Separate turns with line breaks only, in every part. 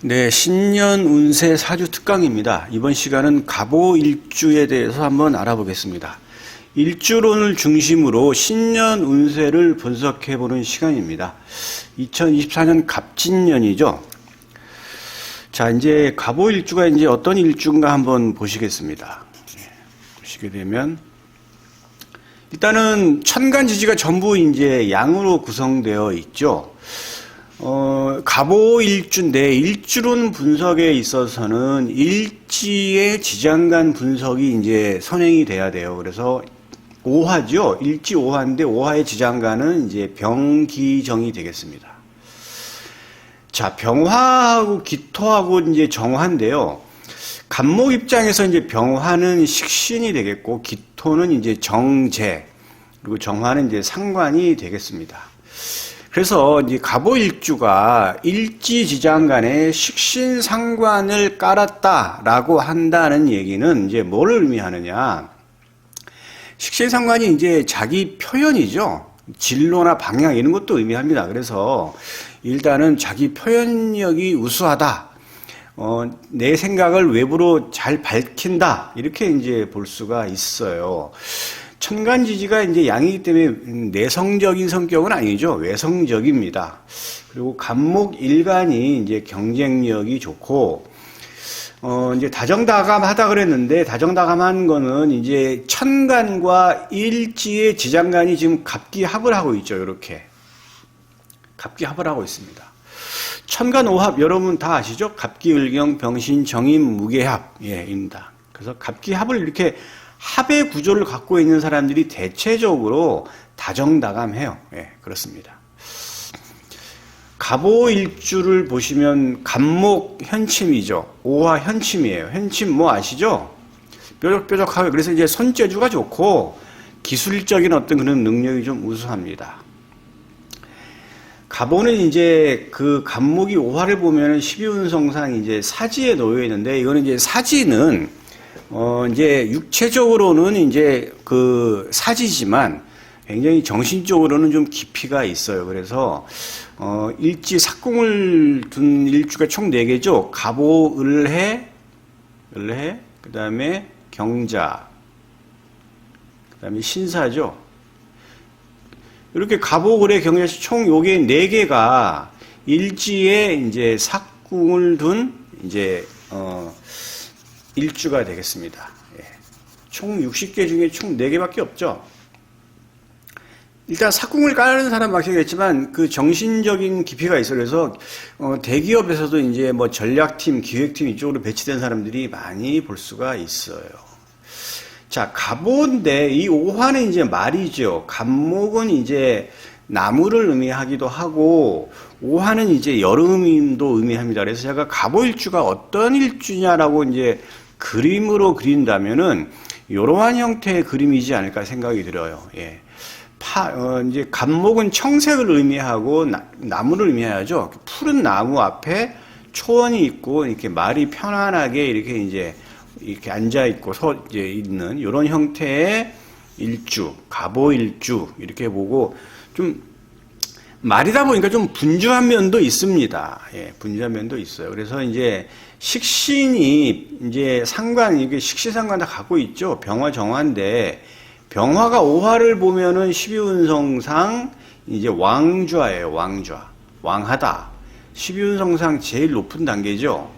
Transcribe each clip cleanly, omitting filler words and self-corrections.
네, 신년 운세 사주 특강입니다. 이번 시간은 갑오일주에 대해서 한번 알아보겠습니다. 일주론을 중심으로 신년 운세를 분석해보는 시간입니다. 2024년 갑진년이죠. 자, 이제 갑오일주가 이제 어떤 일주인가 한번 보시겠습니다. 보시게 되면 일단은 천간지지가 전부 이제 양으로 구성되어 있죠. 갑오일주인데 일주론 분석에 있어서는 일지의 지장간 분석이 이제 선행이 돼야 돼요. 그래서 오화죠. 일지 오화인데 오화의 지장간은 이제 병기정이 되겠습니다. 자, 병화하고 기토하고 이제 정화인데요. 갑목 입장에서 이제 병화는 식신이 되겠고 기토는 이제 정제, 그리고 정화는 이제 상관이 되겠습니다. 그래서 이제 갑오일주가 일지지장간에 식신상관을 깔았다라고 한다는 얘기는 이제 뭐를 의미하느냐? 식신상관이 이제 자기 표현이죠. 진로나 방향 이런 것도 의미합니다. 그래서 일단은 자기 표현력이 우수하다. 내 생각을 외부로 잘 밝힌다. 이렇게 이제 볼 수가 있어요. 천간지지가 이제 양이기 때문에 내성적인 성격은 아니죠. 외성적입니다. 그리고 갑목일간이 이제 경쟁력이 좋고, 이제 다정다감하다 그랬는데, 다정다감한 거는 이제 천간과 일지의 지장간이 지금 갑기합을 하고 있죠. 이렇게. 갑기합을 하고 있습니다. 천간오합, 여러분 다 아시죠? 갑기을경, 병신, 정임, 무게합. 예, 입니다. 그래서 갑기합을 이렇게 합의 구조를 갖고 있는 사람들이 대체적으로 다정다감해요. 예, 그렇습니다. 갑오일주를 보시면 갑목 현침이죠. 오화 현침이에요. 현침 뭐 아시죠? 뾰족뾰족하게. 그래서 이제 손재주가 좋고 기술적인 어떤 그런 능력이 좀 우수합니다. 갑오는 이제 그 갑목이 오화를 보면은 12운성상 이제 사지에 놓여 있는데, 이거는 이제 사지는 이제 육체적으로는 이제 그 사지지만 굉장히 정신적으로는 좀 깊이가 있어요. 그래서 일지 삭궁을 둔 일주가 총 4개죠. 갑오, 을해, 그 다음에 경자, 그 다음에 신사죠. 이렇게 갑오, 을해, 경자, 총 요게 4개가 일지에 이제 삭궁을 둔 이제 일주가 되겠습니다. 예. 총 60개 중에 총 4개밖에 없죠. 일단 삭궁을 깔는 사람 마찬가지겠지만 그 정신적인 깊이가 있어요. 그래서 대기업에서도 이제 뭐 전략팀, 기획팀 이쪽으로 배치된 사람들이 많이 볼 수가 있어요. 자, 갑오인데 이 오화는 이제 말이죠. 갑목은 이제 나무를 의미하기도 하고 오화는 이제 여름도 의미합니다. 그래서 제가 갑오일주가 어떤 일주냐라고 이제 그림으로 그린다면은 이러한 형태의 그림이지 않을까 생각이 들어요. 예. 이제 갑목은 청색을 의미하고 나무를 의미하죠. 푸른 나무 앞에 초원이 있고 이렇게 말이 편안하게 이렇게 앉아 있고 이제 있는 이런 형태의 일주, 갑오일주 이렇게 보고 좀 말이다 보니까 좀 분주한 면도 있습니다. 예, 분주한 면도 있어요. 그래서 이제 식신이 이제 상관, 이게 식시상관 다 갖고 있죠. 병화, 정화인데, 병화가 오화를 보면은 12운성상 이제 왕좌예요. 왕좌. 왕하다. 12운성상 제일 높은 단계죠.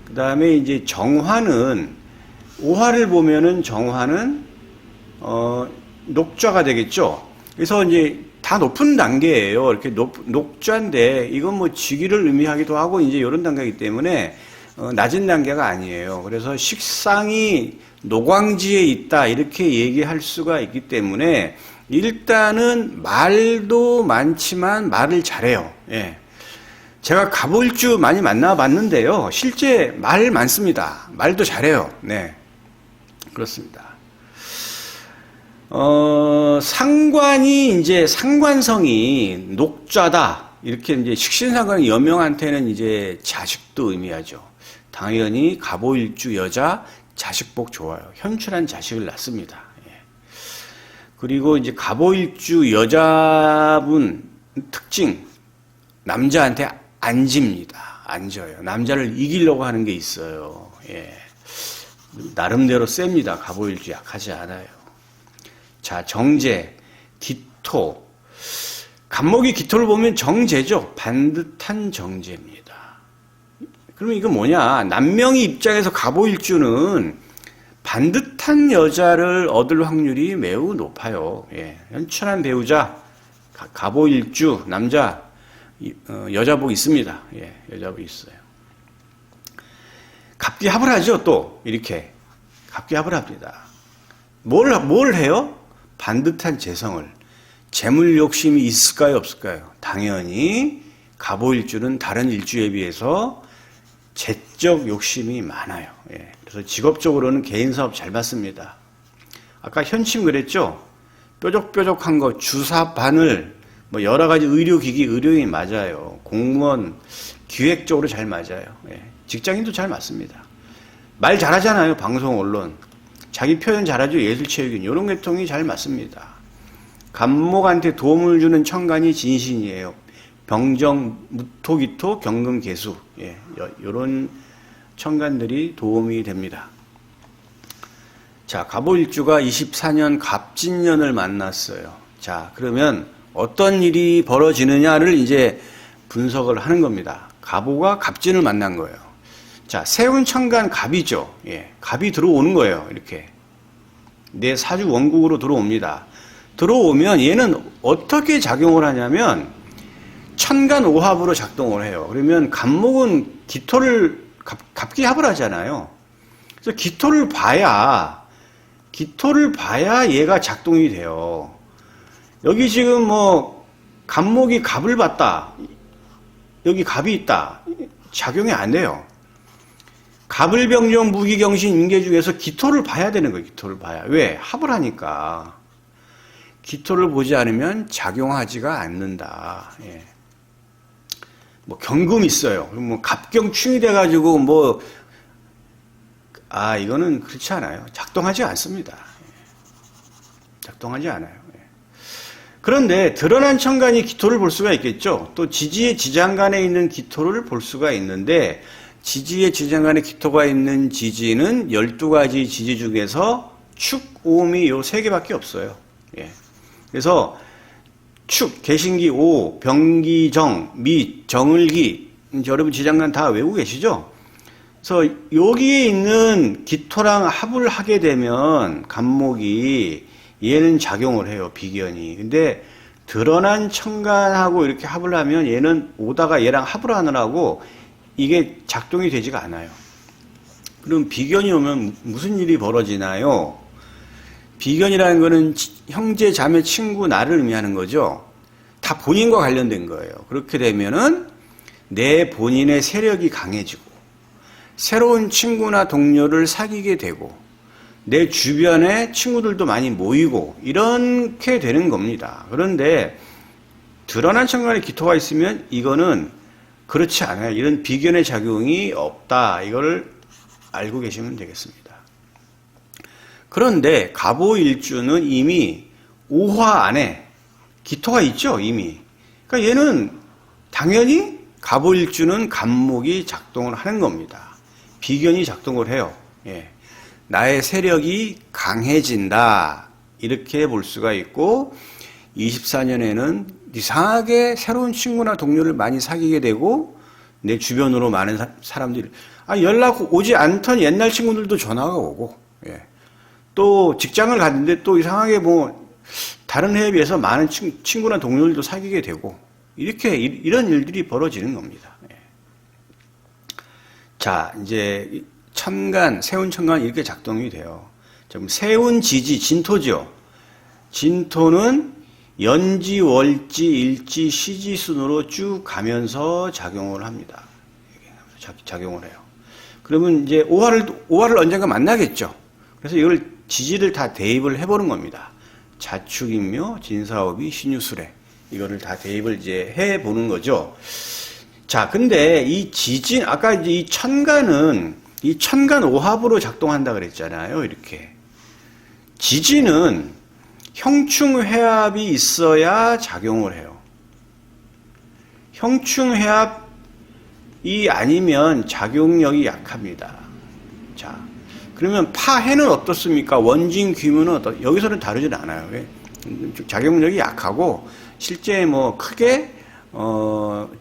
그 다음에 이제 정화는, 오화를 보면은 정화는, 녹좌가 되겠죠. 그래서 이제 다 높은 단계예요. 이렇게 녹좌인데, 이건 뭐 직위를 의미하기도 하고, 이제 이런 단계이기 때문에, 낮은 단계가 아니에요. 그래서 식상이 노광지에 있다, 이렇게 얘기할 수가 있기 때문에, 일단은 말도 많지만 말을 잘해요. 예. 제가 갑오일주 많이 만나봤는데요. 실제 말 많습니다. 말도 잘해요. 네. 그렇습니다. 상관이 이제 상관성이 녹좌다. 이렇게 이제 식신상관 여명한테는 이제 자식도 의미하죠. 당연히 갑오일주 여자 자식복 좋아요. 현출한 자식을 낳습니다. 예. 그리고 이제 갑오일주 여자분 특징 남자한테 안 집니다. 안 져요. 남자를 이기려고 하는 게 있어요. 예. 나름대로 셉니다. 갑오일주 약하지 않아요. 자, 정제, 기토. 갑목이 기토를 보면 정제죠. 반듯한 정제입니다. 그러면 이거 뭐냐? 남명의 입장에서 갑오일주는 반듯한 여자를 얻을 확률이 매우 높아요. 예. 현천한 배우자, 갑오일주, 남자, 여자복 있습니다. 예, 여자복 있어요. 갑기합을 하죠, 또. 이렇게. 갑기합을 합니다. 뭘 해요? 반듯한 재성을. 재물 욕심이 있을까요, 없을까요? 당연히 갑오일주는 다른 일주에 비해서 재적 욕심이 많아요. 예. 그래서 직업적으로는 개인 사업 잘 받습니다. 아까 현침 그랬죠? 뾰족뾰족한 거, 주사, 바늘, 뭐 여러 가지 의료기기, 의료인이 맞아요. 공무원, 기획적으로 잘 맞아요. 예. 직장인도 잘 맞습니다. 말 잘하잖아요. 방송, 언론. 자기 표현 잘하죠. 예술체육인. 이런 계통이 잘 맞습니다. 갑목한테 도움을 주는 천간이 진신이에요. 병정, 무토기토, 경금개수. 예, 이런 천간들이 도움이 됩니다. 자, 갑오일주가 24년 갑진년을 만났어요. 자, 그러면 어떤 일이 벌어지느냐를 이제 분석을 하는 겁니다. 갑오가 갑진을 만난 거예요. 자, 세운 천간 갑이죠. 예, 갑이 들어오는 거예요. 이렇게. 내 사주 원국으로 들어옵니다. 들어오면 얘는 어떻게 작용을 하냐면 천간 오합으로 작동을 해요. 그러면 갑목은 기토를 갑기합을 하잖아요. 그래서 기토를 봐야 얘가 작동이 돼요. 여기 지금 뭐 갑목이 갑을 봤다. 여기 갑이 있다. 작용이 안 돼요. 갑을병정 무기경신 인계 중에서 기토를 봐야 되는 거예요. 기토를 봐야. 왜? 합을 하니까. 기토를 보지 않으면 작용하지가 않는다. 예. 뭐 경금이 있어요. 뭐 갑경충이 돼가지고 뭐 이거는 그렇지 않아요. 작동하지 않습니다. 작동하지 않아요. 그런데 드러난 천간이 기토를 볼 수가 있겠죠. 또 지지의 지장간에 있는 기토를 볼 수가 있는데 지지의 지장간에 기토가 있는 지지는 12가지 지지 중에서 축, 오미 요 3개밖에 없어요. 예. 그래서 축, 개신기, 오, 병기, 정, 미, 정을기 여러분 지장간 다 외우고 계시죠? 그래서 여기에 있는 기토랑 합을 하게 되면 갑목이 얘는 작용을 해요. 비견이. 근데 드러난 천간하고 이렇게 합을 하면 얘는 오다가 얘랑 합을 하느라고 이게 작동이 되지가 않아요. 그럼 비견이 오면 무슨 일이 벌어지나요? 비견이라는 거는 형제, 자매, 친구, 나를 의미하는 거죠. 다 본인과 관련된 거예요. 그렇게 되면은 내 본인의 세력이 강해지고 새로운 친구나 동료를 사귀게 되고 내 주변에 친구들도 많이 모이고 이렇게 되는 겁니다. 그런데 드러난 천간에 기토가 있으면 이거는 그렇지 않아요. 이런 비견의 작용이 없다. 이걸 알고 계시면 되겠습니다. 그런데 갑오일주는 이미 5화 안에 기토가 있죠. 이미. 그러니까 얘는 당연히 갑오일주는 갑목이 작동을 하는 겁니다. 비견이 작동을 해요. 예. 나의 세력이 강해진다. 이렇게 볼 수가 있고 24년에는 이상하게 새로운 친구나 동료를 많이 사귀게 되고 내 주변으로 많은 사람들이 연락 오지 않던 옛날 친구들도 전화가 오고 예. 또 직장을 갔는데 또 이상하게 뭐 다른 해에 비해서 많은 친구나 동료들도 사귀게 되고 이렇게 이런 일들이 벌어지는 겁니다. 예. 자, 이제 천간, 세운 천간 이렇게 작동이 돼요. 그럼 세운 지지, 진토죠. 진토는 연지, 월지, 일지, 시지 순으로 쭉 가면서 작용을 합니다. 작용을 해요. 그러면 이제 오화를 언젠가 만나겠죠. 그래서 이걸 지지를 다 대입을 해보는 겁니다. 자축인묘, 진사오비, 신유술에 이거를 다 대입을 이제 해보는 거죠. 자, 근데 이 지진, 아까 이제 이 천간은 이 천간 오합으로 작동한다 그랬잖아요. 이렇게. 지진은 형충회합이 있어야 작용을 해요. 형충회합 이 아니면 작용력이 약합니다. 자, 그러면 파해는 어떻습니까? 원진 귀문은 여기서는 다르진 않아요. 작용력이 약하고 실제 뭐 크게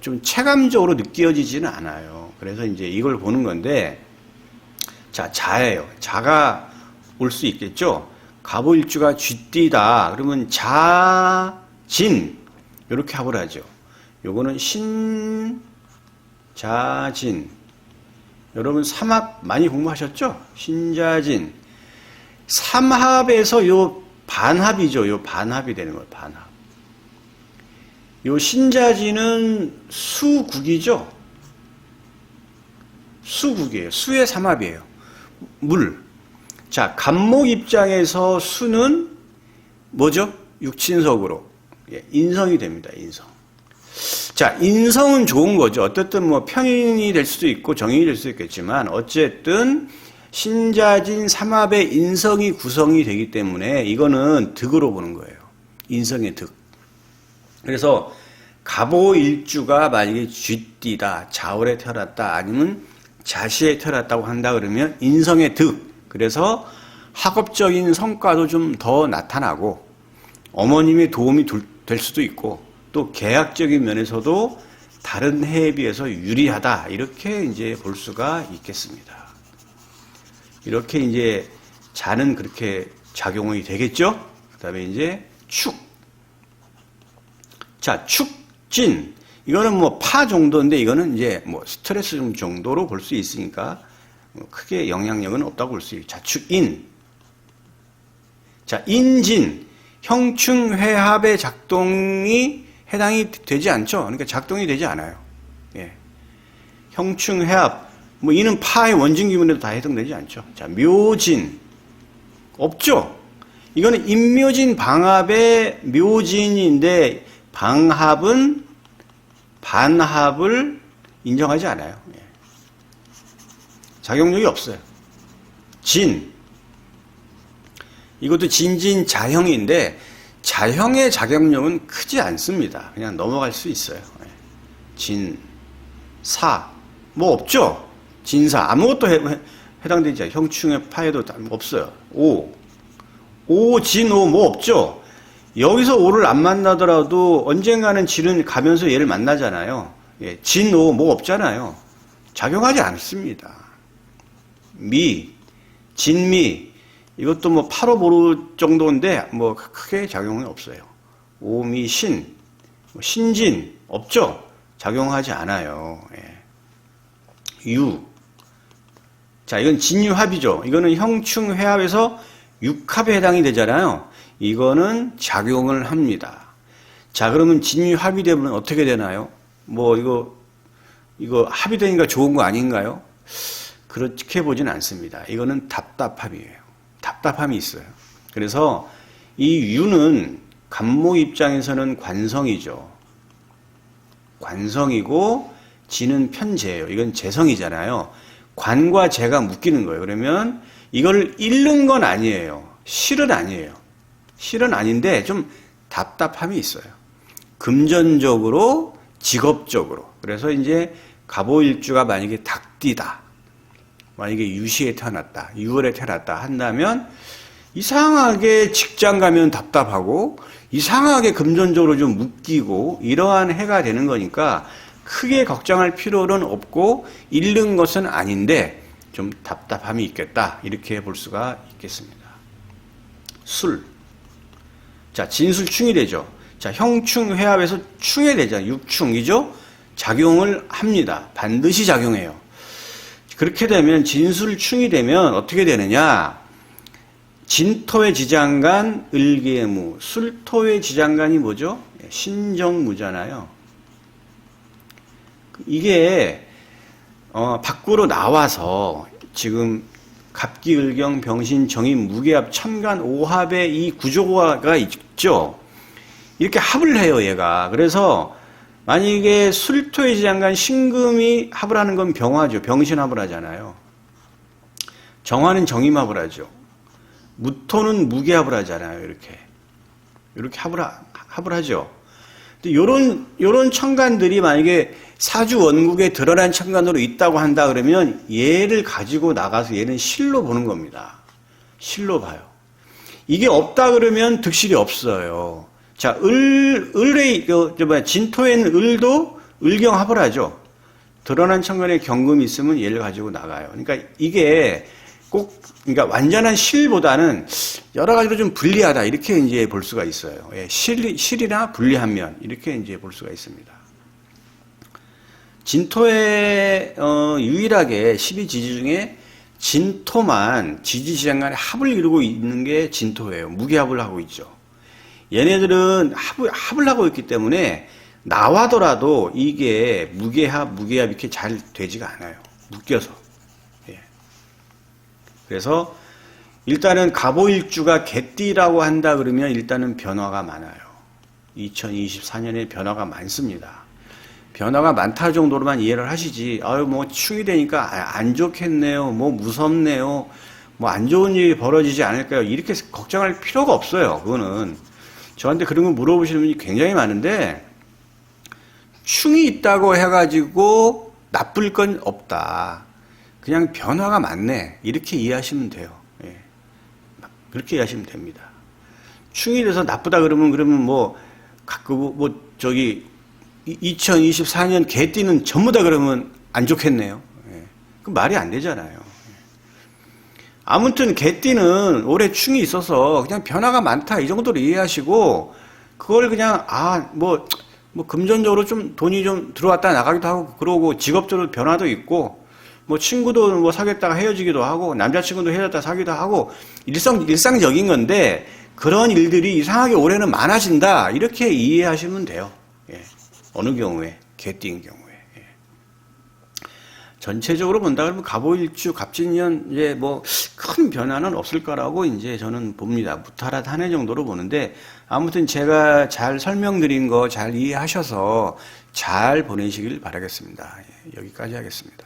좀 체감적으로 느껴지지는 않아요. 그래서 이제 이걸 보는 건데, 자, 자예요. 자가 올 수 있겠죠? 갑오일주가 쥐띠다. 그러면 자진 이렇게 합을 하죠. 요거는 신자진. 여러분 삼합 많이 공부하셨죠? 신자진. 삼합에서 요 반합이죠. 요 반합이 되는 거예요. 반합. 요 신자진은 수국이죠. 수국이에요. 수의 삼합이에요. 물. 자, 갑목 입장에서 수는 뭐죠? 육친석으로 인성이 됩니다. 인성. 자, 인성은 좋은 거죠. 어쨌든 뭐 편인이 될 수도 있고 정인이 될 수도 있겠지만 어쨌든 신자진 삼합의 인성이 구성이 되기 때문에 이거는 득으로 보는 거예요. 인성의 득. 그래서 갑오일주가 만약에 쥐띠다, 자월에 태어났다, 아니면 자시에 태어났다고 한다 그러면 인성의 득. 그래서 학업적인 성과도 좀 더 나타나고 어머님의 도움이 될 수도 있고 또 계약적인 면에서도 다른 해에 비해서 유리하다. 이렇게 이제 볼 수가 있겠습니다. 이렇게 이제 자는 그렇게 작용이 되겠죠? 그 다음에 이제 축. 자, 축진. 이거는 뭐 파 정도인데 이거는 이제 뭐 스트레스 정도로 볼 수 있으니까 뭐 크게 영향력은 없다고 볼 수 있죠. 자, 축인. 자, 인진. 형충회합의 작동이 해당이 되지 않죠. 그러니까 작동이 되지 않아요. 예. 형충회합. 뭐 이는 파의 원진 기분에도 다 해당되지 않죠. 자, 묘진. 없죠. 이거는 인묘진 방합의 묘진인데 방합은 반합을 인정하지 않아요. 예. 작용력이 없어요. 진. 이것도 진진자형인데 자형의 작용력은 크지 않습니다. 그냥 넘어갈 수 있어요. 예. 진, 사. 뭐 없죠. 진사. 아무것도 해당되지 않아요. 형충의 파에도 없어요. 오. 오, 진, 오. 뭐 없죠. 여기서 오를 안 만나더라도 언젠가는 진은 가면서 얘를 만나잖아요. 예, 진, 오, 뭐 없잖아요. 작용하지 않습니다. 미, 진미, 이것도 뭐 파로보루 정도인데 뭐 크게 작용은 없어요. 오미, 신, 신진, 없죠? 작용하지 않아요. 예. 유. 자, 이건 진유합이죠. 이거는 형충회합에서 육합에 해당이 되잖아요. 이거는 작용을 합니다. 자, 그러면 진유합이 되면 어떻게 되나요? 뭐, 이거 합의되니까 좋은 거 아닌가요? 그렇게 보진 않습니다. 이거는 답답함이에요. 답답함이 있어요. 그래서 이 유는 갑목 입장에서는 관성이죠. 관성이고, 진은 편재예요. 이건 재성이잖아요. 관과 재가 묶이는 거예요. 그러면 이걸 잃는 건 아니에요. 실은 아니에요. 실은 아닌데 좀 답답함이 있어요. 금전적으로, 직업적으로. 그래서 이제 갑오일주가 만약에 닭띠다. 만약에 유시에 태어났다. 6월에 태어났다 한다면 이상하게 직장 가면 답답하고 이상하게 금전적으로 좀 묶이고 이러한 해가 되는 거니까 크게 걱정할 필요는 없고 잃는 것은 아닌데 좀 답답함이 있겠다. 이렇게 볼 수가 있겠습니다. 술. 자, 진술충이 되죠. 자, 형충회합에서 충이 되잖아요. 육충이죠. 작용을 합니다. 반드시 작용해요. 그렇게 되면 진술충이 되면 어떻게 되느냐? 진토의 지장간, 을계무. 술토의 지장간이 뭐죠? 신정무잖아요. 이게 밖으로 나와서 지금 갑기, 을경, 병신, 정인, 무게합, 천간, 오합의 이 구조가 있죠. 이렇게 합을 해요, 얘가. 그래서 만약에 술토의 지장간 신금이 합을 하는 건 병화죠. 병신합을 하잖아요. 정화는 정임합을 하죠. 무토는 무게합을 하잖아요. 이렇게 합을 하죠. 근데 요런 천간들이 만약에 사주 원국에 드러난 천간으로 있다고 한다 그러면 얘를 가지고 나가서 얘는 실로 보는 겁니다. 실로 봐요. 이게 없다 그러면 득실이 없어요. 자, 진토에는 을도 을경합을하죠. 드러난 천간에 경금이 있으면 얘를 가지고 나가요. 그러니까 이게 그러니까 완전한 실보다는 여러 가지로 좀 불리하다. 이렇게 이제 볼 수가 있어요. 예, 실이나 불리한 면. 이렇게 이제 볼 수가 있습니다. 진토에, 유일하게 12지지 중에 진토만 지지지장 간에 합을 이루고 있는 게 진토예요. 무게합을 하고 있죠. 얘네들은 합을 하고 있기 때문에 나와더라도 이게 무게합 이렇게 잘 되지가 않아요. 묶여서. 예. 그래서 일단은 갑오일주가 개띠라고 한다 그러면 일단은 변화가 많아요. 2024년에 변화가 많습니다. 변화가 많다 정도로만 이해를 하시지, 아유, 뭐, 충이 되니까 안 좋겠네요. 뭐, 무섭네요. 뭐, 안 좋은 일이 벌어지지 않을까요? 이렇게 걱정할 필요가 없어요. 그거는. 저한테 그런 거 물어보시는 분이 굉장히 많은데, 충이 있다고 해가지고 나쁠 건 없다. 그냥 변화가 많네. 이렇게 이해하시면 돼요. 예. 그렇게 이해하시면 됩니다. 충이 돼서 나쁘다 그러면 뭐, 2024년 개띠는 전부 다 그러면 안 좋겠네요. 예. 그 말이 안 되잖아요. 아무튼 개띠는 올해 충이 있어서 그냥 변화가 많다 이 정도로 이해하시고 그걸 그냥 뭐 금전적으로 좀 돈이 좀 들어왔다 나가기도 하고 그러고 직업적으로 변화도 있고 뭐 친구도 뭐 사귀었다가 헤어지기도 하고 남자친구도 헤어졌다가 사귀기도 하고 일상적인 건데 그런 일들이 이상하게 올해는 많아진다 이렇게 이해하시면 돼요. 예. 어느 경우에 개띠인 경우에 예. 전체적으로 본다 그러면 갑오일주 갑진년 이제 뭐 큰 변화는 없을 거라고 이제 저는 봅니다. 무탈한 한 해 정도로 보는데 아무튼 제가 잘 설명드린 거 잘 이해하셔서 잘 보내시길 바라겠습니다. 예. 여기까지 하겠습니다.